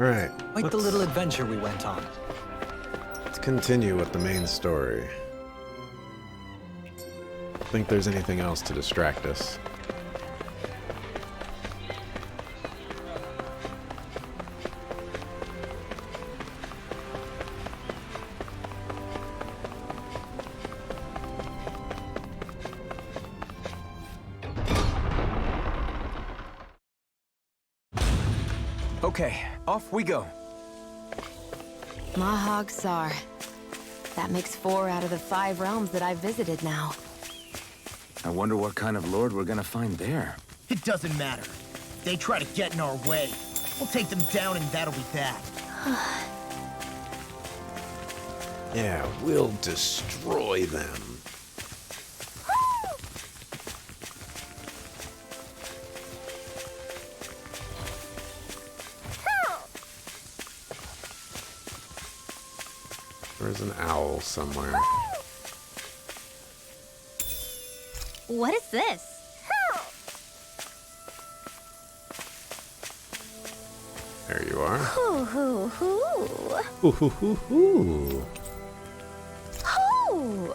Alright, Quite the little adventure we went on. let's continue with the main story. Think there's anything else to distract us. Okay, off we go. Mahag Sar. That makes 4 out of the 5 realms that I've visited now. I wonder what kind of lord we're gonna find there. It doesn't matter. If they try to get in our way, we'll take them down and that'll be that. Yeah, we'll destroy them. There's an owl somewhere. What is this? There you are. Hoo hoo hoo. Hoo hoo hoo hoo. Hoo.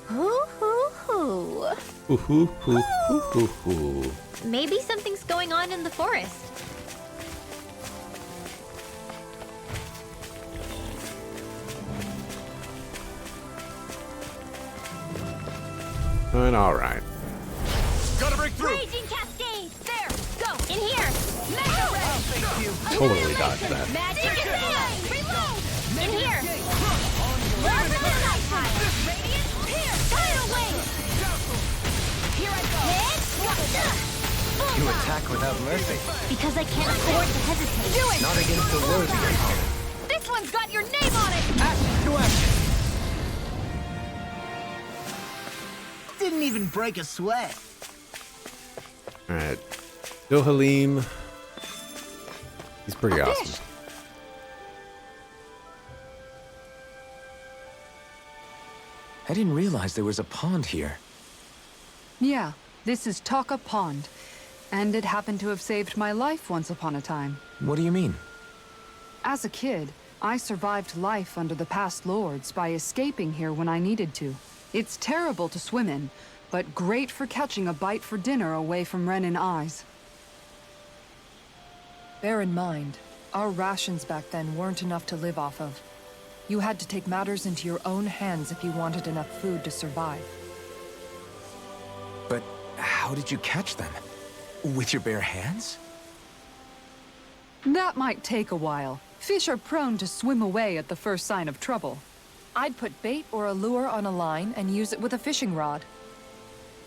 Hoo hoo hoo. Hoo hoo hoo hoo hoo hoo. Maybe something's going on in the forest. Alright. Gotta break through! Raging Cascade! There! Go! In here! Mega Ray! Thank you. Totally dodged that. Magic Advance! Reload! In here! Radiant here! Tidal Wave! Here I go! You attack without mercy. Because I can't afford to hesitate. Do it! Not against the worthy opponent. This one's got your name on it! Action to action. Didn't even break a sweat. Alright. Dohalim. He's pretty awesome. I didn't realize there was a pond here. Yeah, this is Taka Pond. And it happened to have saved my life once upon a time. What do you mean? As a kid, I survived life under the past lords by escaping here when I needed to. It's terrible to swim in, but great for catching a bite for dinner away from Renin eyes. Bear in mind, our rations back then weren't enough to live off of. You had to take matters into your own hands if you wanted enough food to survive. But how did you catch them? With your bare hands? That might take a while. Fish are prone to swim away at the first sign of trouble. I'd put bait or a lure on a line and use it with a fishing rod.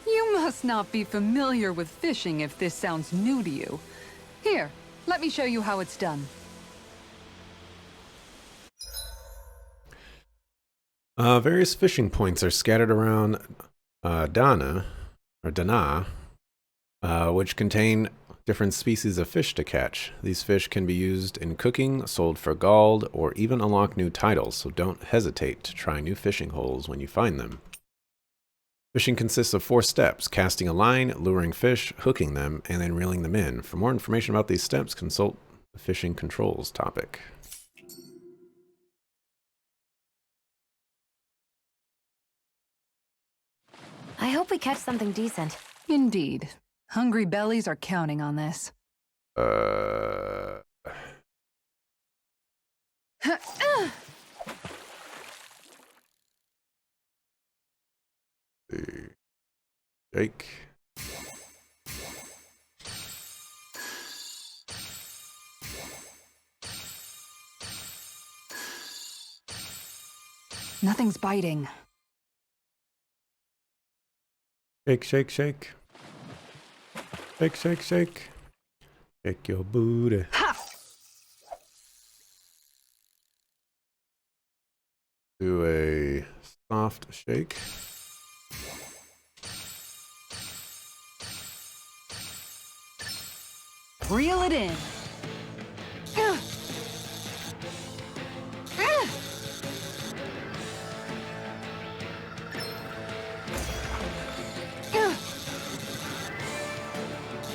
You must not be familiar with fishing if this sounds new to you. Here, let me show you how it's done. Various fishing points are scattered around Dana, which contain different species of fish to catch. These fish can be used in cooking, sold for gald, or even unlock new titles, so don't hesitate to try new fishing holes when you find them. Fishing consists of 4 steps: casting a line, luring fish, hooking them, and then reeling them in. For more information about these steps, consult the fishing controls topic. I hope we catch something decent. Indeed. Hungry bellies are counting on this. Jake. Nothing's biting. Shake, shake, shake. Shake, shake, shake. Shake your booty. Ha! Do a soft shake. Reel it in.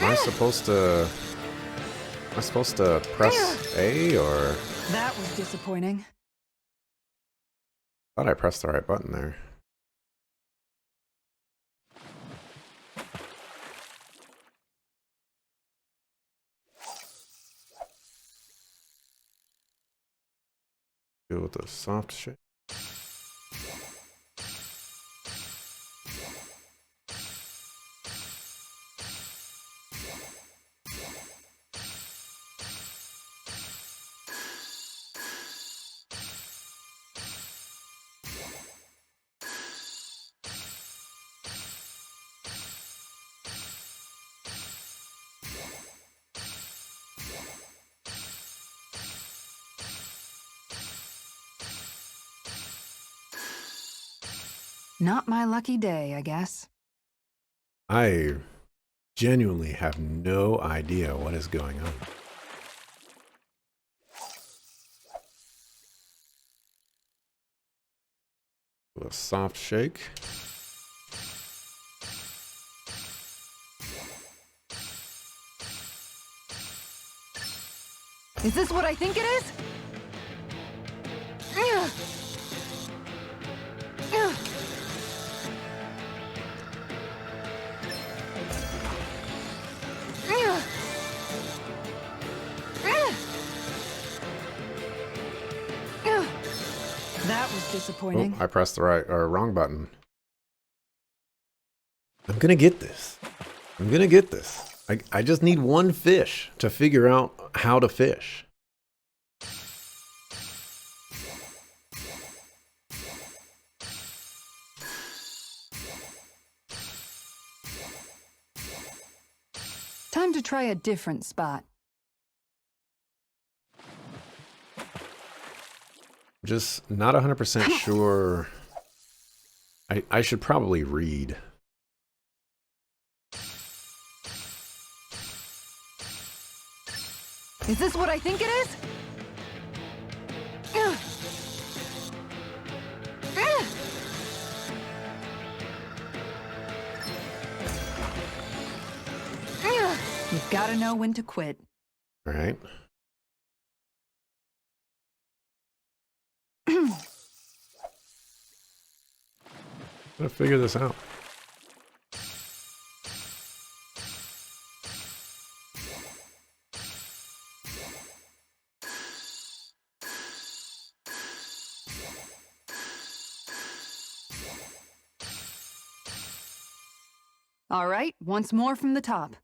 Am I supposed to I supposed to press A or? That was disappointing. Thought I pressed the right button there. Deal with the soft shit. Not my lucky day, I guess. I genuinely have no idea what is going on. A soft shake. Is this what I think it is? That was disappointing. Oh, I pressed the right or wrong button. I'm gonna get this. I'm gonna get this. I just need one fish to figure out how to fish. Time to try a different spot. Just not 100% sure. I should probably read. Is this what I think it is? You've got to know when to quit. All right. Gotta figure this out. All right, once more from the top.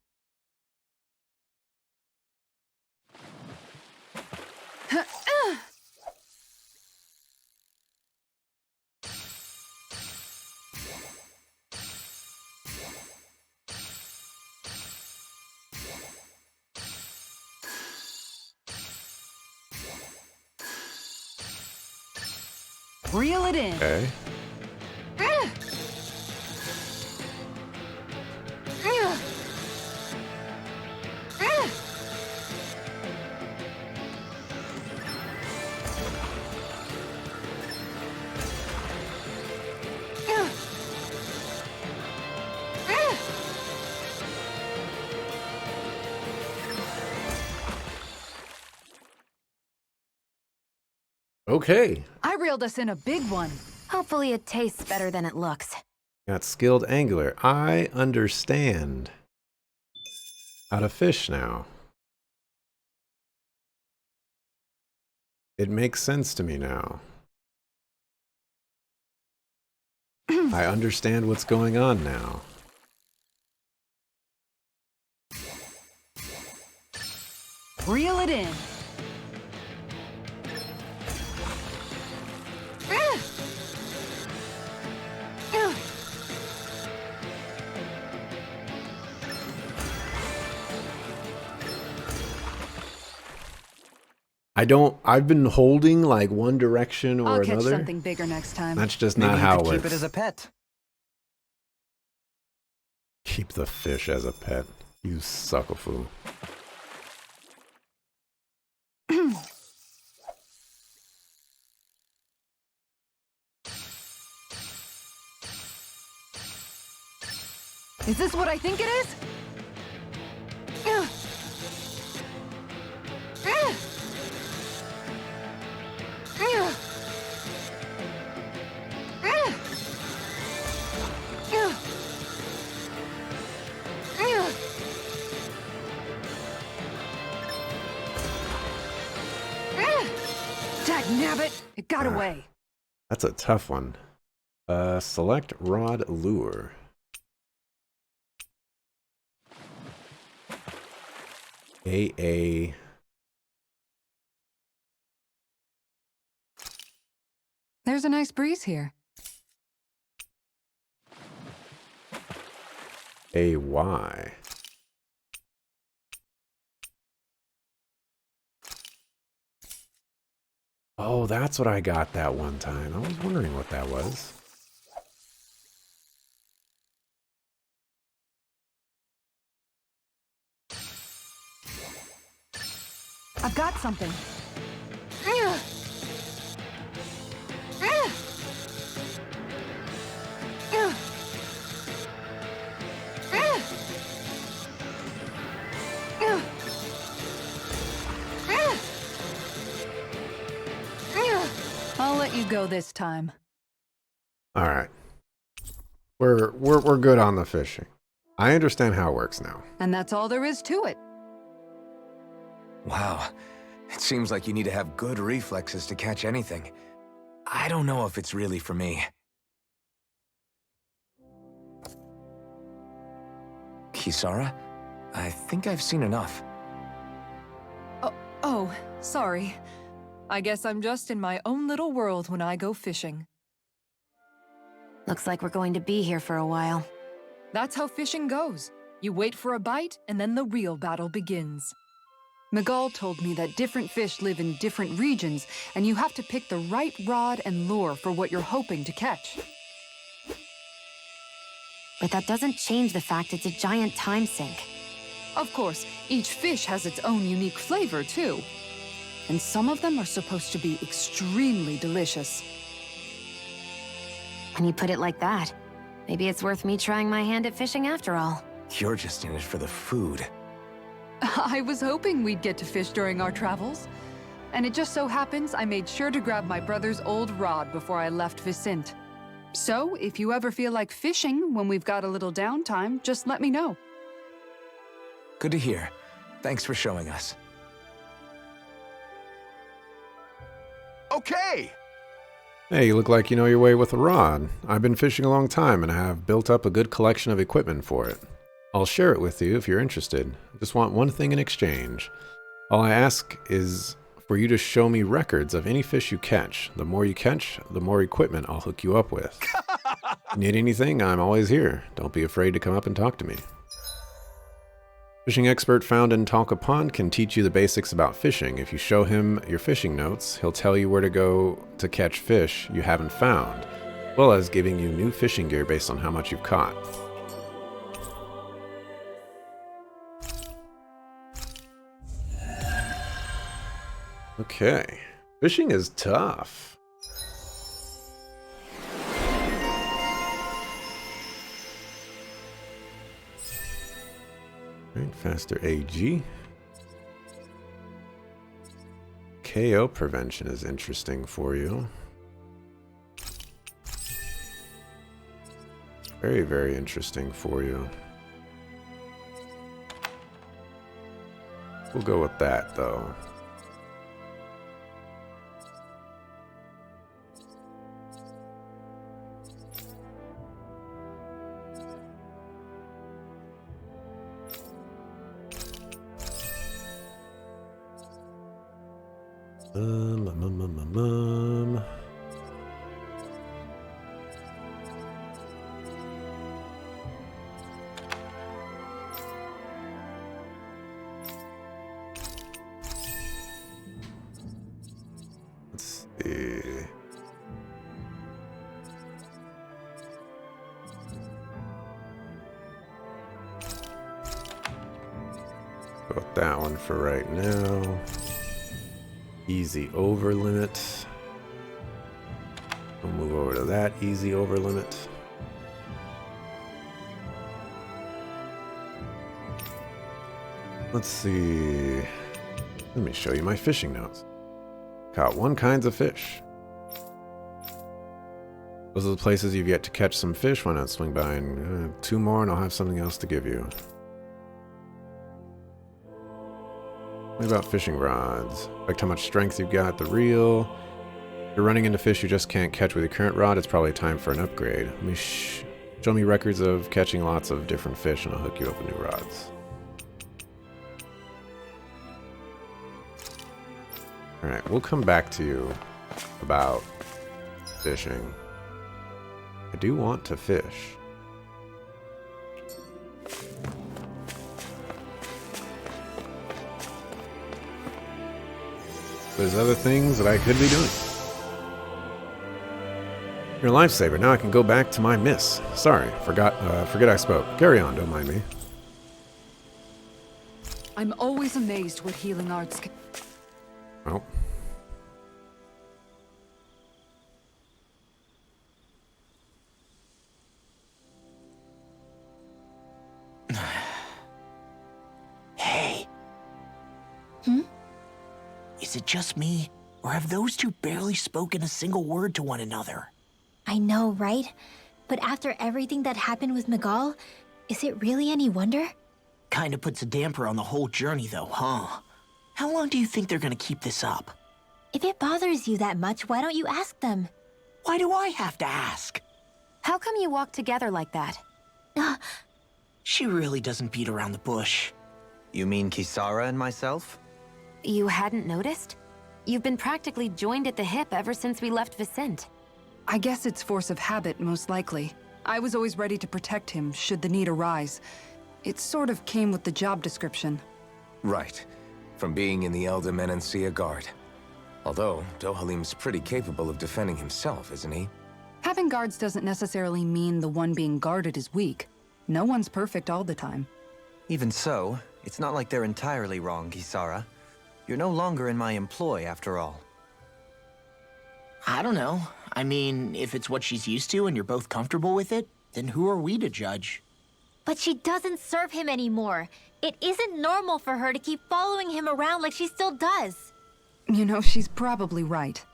Reel it in. Okay. Okay. I reeled us in a big one. Hopefully it tastes better than it looks. Got skilled angler. I understand how to fish now. It makes sense to me now. I understand what's going on now. Reel it in. I've been holding like one direction or I'll another. catch something bigger next time. That's just Maybe not you how could it keep works. it as a pet. Keep the fish as a pet. You suckafoo. Is this what I think it is? Nabbit! It got away. That's a tough one. Select rod lure. AA. There's a nice breeze here. AY. Oh, that's what I got that one time. I was wondering what that was. I've got something. I'll let you go this time. All right. We're good on the fishing. I understand how it works now. And that's all there is to it. Wow. It seems like you need to have good reflexes to catch anything. I don't know if it's really for me. Kisara? I think I've seen enough. Oh, sorry. I guess I'm just in my own little world when I go fishing. Looks like we're going to be here for a while. That's how fishing goes. You wait for a bite, and then the real battle begins. Miguel told me that different fish live in different regions, and you have to pick the right rod and lure for what you're hoping to catch. But that doesn't change the fact it's a giant time sink. Of course, each fish has its own unique flavor, too. And some of them are supposed to be extremely delicious. When you put it like that, maybe it's worth me trying my hand at fishing after all. You're just in it for the food. I was hoping we'd get to fish during our travels. And it just so happens I made sure to grab my brother's old rod before I left Vicente. So, if you ever feel like fishing when we've got a little downtime, just let me know. Good to hear. Thanks for showing us. Okay! Hey, you look like you know your way with a rod. I've been fishing a long time and have built up a good collection of equipment for it. I'll share it with you if you're interested. I just want one thing in exchange. All I ask is for you to show me records of any fish you catch. The more you catch, the more equipment I'll hook you up with. Need anything? I'm always here. Don't be afraid to come up and talk to me. Fishing expert found in Talca Pond can teach you the basics about fishing. If you show him your fishing notes, he'll tell you where to go to catch fish you haven't found, as well as giving you new fishing gear based on how much you've caught. Okay. Fishing is tough. Right, faster AG. KO prevention is interesting for you. Very, very interesting for you. We'll go with that, though. Let's see. Go with that one for right now. Easy over limit. We'll move over to that easy over limit. Let's see. Let me show you my fishing notes. Caught 1 kinds of fish. Those are the places you've yet to catch some fish. Why not swing by and 2 more and I'll have something else to give you. What about fishing rods? Like how much strength you've got, the reel, If you're running into fish you just can't catch with your current rod, it's probably time for an upgrade. Let me show me records of catching lots of different fish and I'll hook you up with new rods. Alright, we'll come back to you about fishing. I do want to fish. There's other things that I could be doing. You're a lifesaver. Now I can go back to my miss. Sorry, forget I spoke. Carry on, don't mind me. I'm always amazed what healing arts can... Oh. Hey. Is it just me, or have those two barely spoken a single word to one another? I know, right? But after everything that happened with Miguel, is it really any wonder? Kinda puts a damper on the whole journey, though, huh? How long do you think they're gonna keep this up? If it bothers you that much, why don't you ask them? Why do I have to ask? How come you walk together like that? She really doesn't beat around the bush. You mean Kisara and myself? You hadn't noticed? You've been practically joined at the hip ever since we left Vicente. I guess it's force of habit, most likely. I was always ready to protect him, should the need arise. It sort of came with the job description. Right. From being in the Elder Menancia Guard. Although, Dohalim's pretty capable of defending himself, isn't he? Having guards doesn't necessarily mean the one being guarded is weak. No one's perfect all the time. Even so, it's not like they're entirely wrong, Kisara. You're no longer in my employ, after all. I don't know. I mean, if it's what she's used to and you're both comfortable with it, then who are we to judge? But she doesn't serve him anymore. It isn't normal for her to keep following him around like she still does. You know, she's probably right.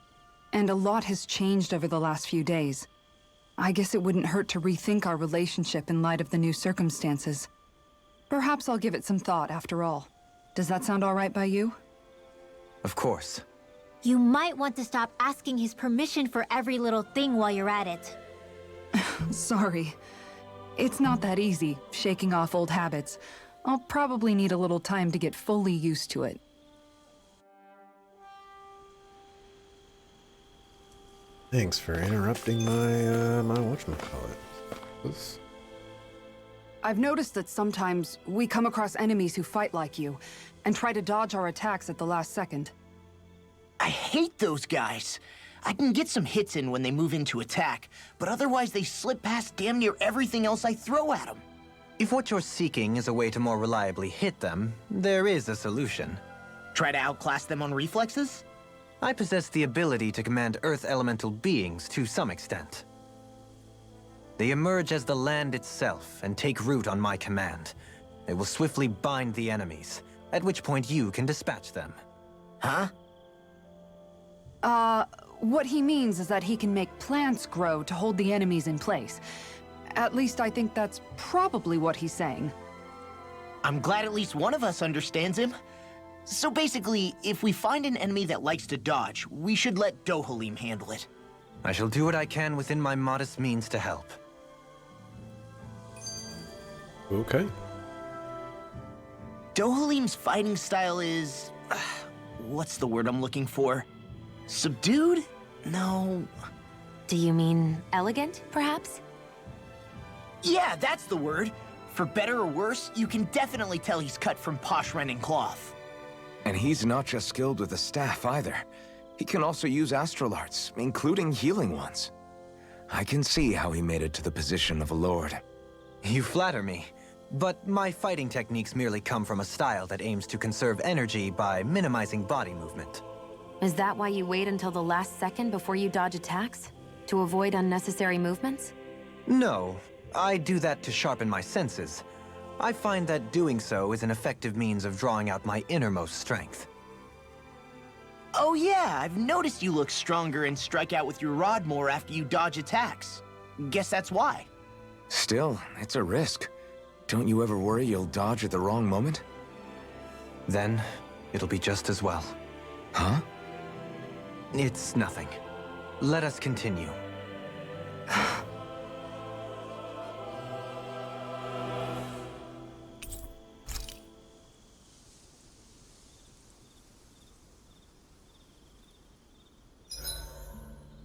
And a lot has changed over the last few days. I guess it wouldn't hurt to rethink our relationship in light of the new circumstances. Perhaps I'll give it some thought after all. Does that sound all right by you? Of course. You might want to stop asking his permission for every little thing while you're at it. Sorry. It's not that easy, shaking off old habits. I'll probably need a little time to get fully used to it. Thanks for interrupting my whatchamacallit. I've noticed that sometimes we come across enemies who fight like you, and try to dodge our attacks at the last second. I hate those guys. I can get some hits in when they move into attack, but otherwise they slip past damn near everything else I throw at them. If what you're seeking is a way to more reliably hit them, there is a solution. Try to outclass them on reflexes? I possess the ability to command Earth elemental beings to some extent. They emerge as the land itself and take root on my command. They will swiftly bind the enemies, at which point you can dispatch them. Huh? What he means is that he can make plants grow to hold the enemies in place. At least I think that's probably what he's saying. I'm glad at least one of us understands him. So basically, if we find an enemy that likes to dodge, we should let Dohalim handle it. I shall do what I can within my modest means to help. Okay. Dohalim's fighting style is... what's the word I'm looking for? Subdued? No... Do you mean elegant, perhaps? Yeah, that's the word. For better or worse, you can definitely tell he's cut from posh rending cloth. And he's not just skilled with the staff either. He can also use astral arts, including healing ones. I can see how he made it to the position of a lord. You flatter me, but my fighting techniques merely come from a style that aims to conserve energy by minimizing body movement. Is that why you wait until the last second before you dodge attacks? To avoid unnecessary movements? No, I do that to sharpen my senses. I find that doing so is an effective means of drawing out my innermost strength. Oh yeah, I've noticed you look stronger and strike out with your rod more after you dodge attacks. Guess that's why. Still, it's a risk. Don't you ever worry you'll dodge at the wrong moment? Then, it'll be just as well. Huh? It's nothing. Let us continue.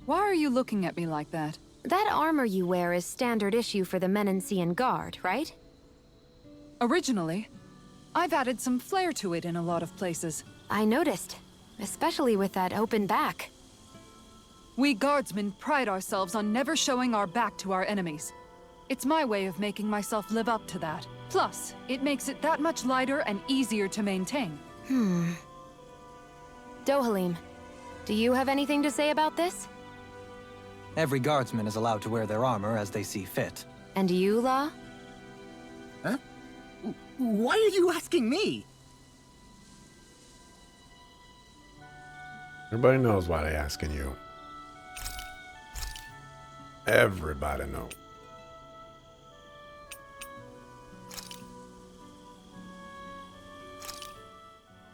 Why are you looking at me like that? That armor you wear is standard issue for the Menancian Guard, right? Originally, I've added some flair to it in a lot of places. I noticed, especially with that open back. We guardsmen pride ourselves on never showing our back to our enemies. It's my way of making myself live up to that. Plus, it makes it that much lighter and easier to maintain. Dohalim, do you have anything to say about this? Every guardsman is allowed to wear their armor as they see fit. And you, La? Huh? Why are you asking me? Everybody knows why they're asking you. Everybody knows.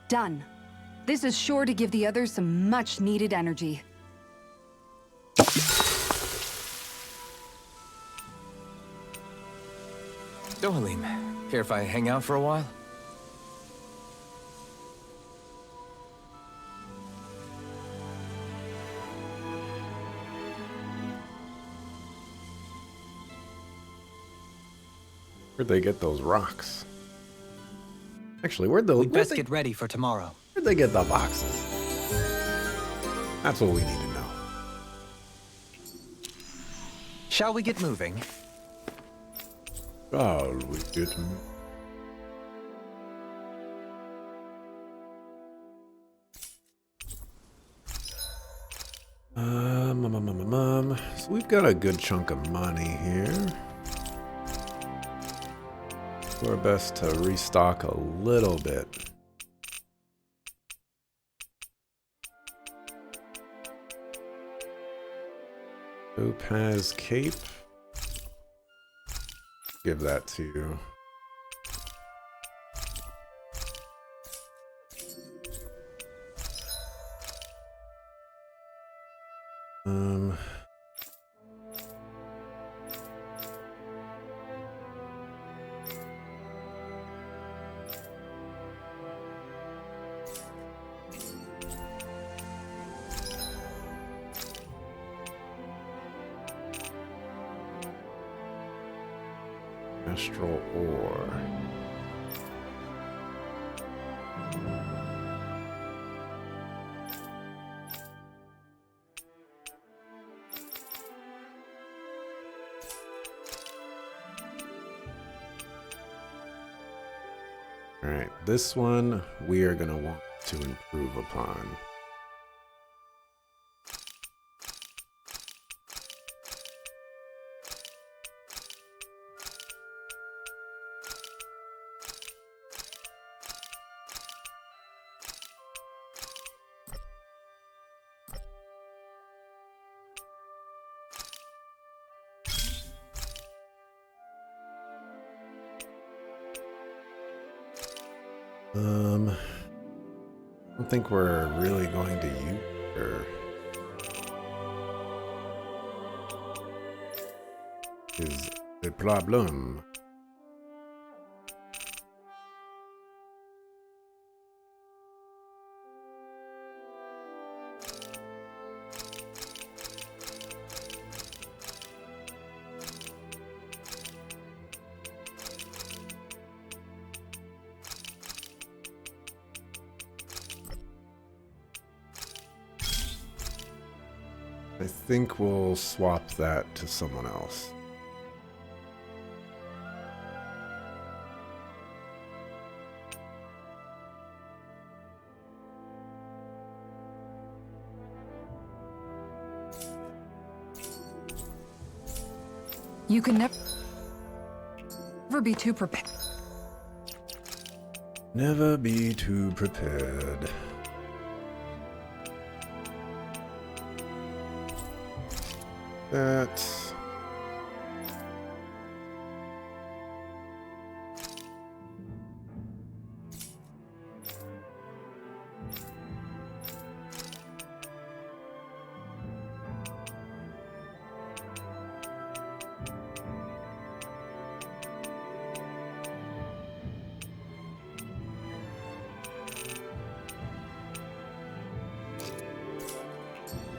Done. This is sure to give the others some much-needed energy. Dohalim, care if I hang out for a while? Where'd they get those rocks? Actually, where'd We'd best get ready for tomorrow. they get the boxes? That's what we need to know. Shall we get moving? Oh, we didn't. So we've got a good chunk of money here. Do our best to restock a little bit. Topaz Cape. Give that to you. Astral ore. All right, this one we are going to want to improve upon. I don't think we're really going to use her. Is the problem. I think we'll swap that to someone else. You can never be too prepared. Never be too prepared. That.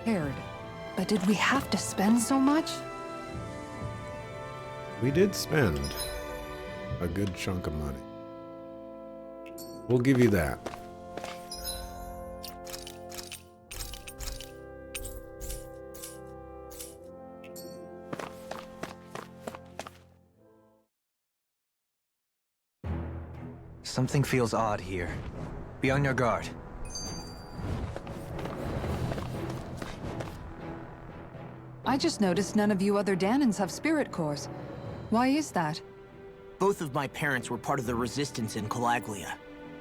Prepared. But did we have to spend so much? We did spend a good chunk of money. We'll give you that. Something feels odd here. Be on your guard. I just noticed none of you other Danans have spirit cores. Why is that? Both of my parents were part of the resistance in Calaglia.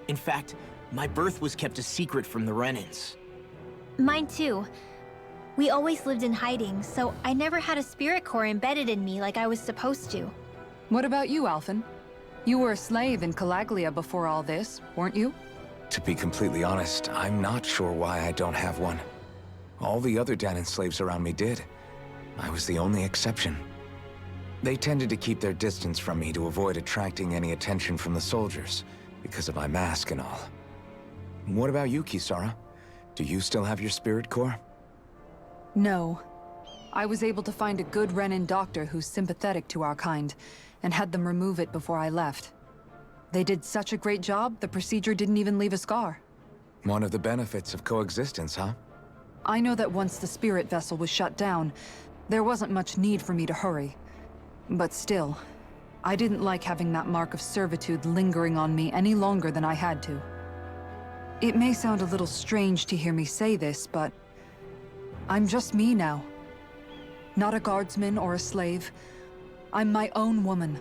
In fact, my birth was kept a secret from the Renans. Mine too. We always lived in hiding, so I never had a spirit core embedded in me like I was supposed to. What about you, Alphen? You were a slave in Calaglia before all this, weren't you? To be completely honest, I'm not sure why I don't have one. All the other Danan slaves around me did. I was the only exception. They tended to keep their distance from me to avoid attracting any attention from the soldiers, because of my mask and all. What about you, Kisara? Do you still have your spirit core? No. I was able to find a good Renan doctor who's sympathetic to our kind, and had them remove it before I left. They did such a great job, the procedure didn't even leave a scar. One of the benefits of coexistence, huh? I know that once the spirit vessel was shut down, there wasn't much need for me to hurry. But still, I didn't like having that mark of servitude lingering on me any longer than I had to. It may sound a little strange to hear me say this, but I'm just me now. Not a guardsman or a slave. I'm my own woman.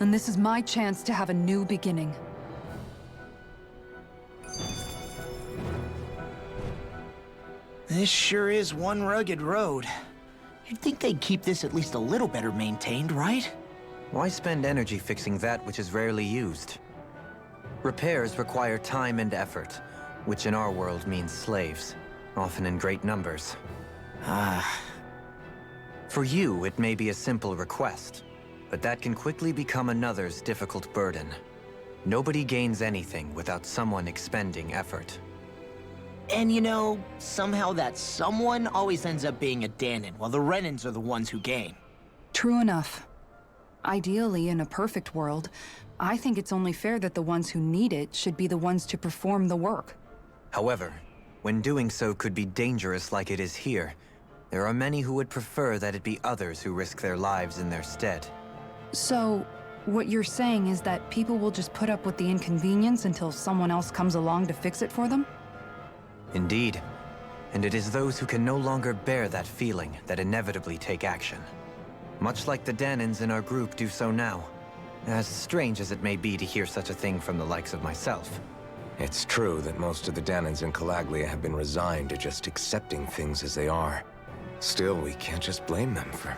And this is my chance to have a new beginning. This sure is one rugged road. You'd think they'd keep this at least a little better maintained, right? Why spend energy fixing that which is rarely used? Repairs require time and effort, which in our world means slaves, often in great numbers. For you, it may be a simple request, but that can quickly become another's difficult burden. Nobody gains anything without someone expending effort. And you know, somehow that someone always ends up being a Danan, while the Renans are the ones who gain. True enough. Ideally, in a perfect world, I think it's only fair that the ones who need it should be the ones to perform the work. However, when doing so could be dangerous like it is here, there are many who would prefer that it be others who risk their lives in their stead. So, what you're saying is that people will just put up with the inconvenience until someone else comes along to fix it for them? Indeed. And it is those who can no longer bear that feeling that inevitably take action. Much like the Danans in our group do so now. As strange as it may be to hear such a thing from the likes of myself. It's true that most of the Danans in Calaglia have been resigned to just accepting things as they are. Still, we can't just blame them for...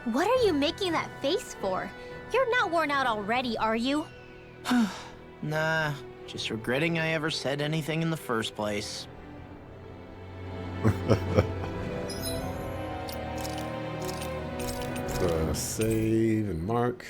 What are you making that face for? You're not worn out already, are you? Nah, just regretting I ever said anything in the first place. Save and mark.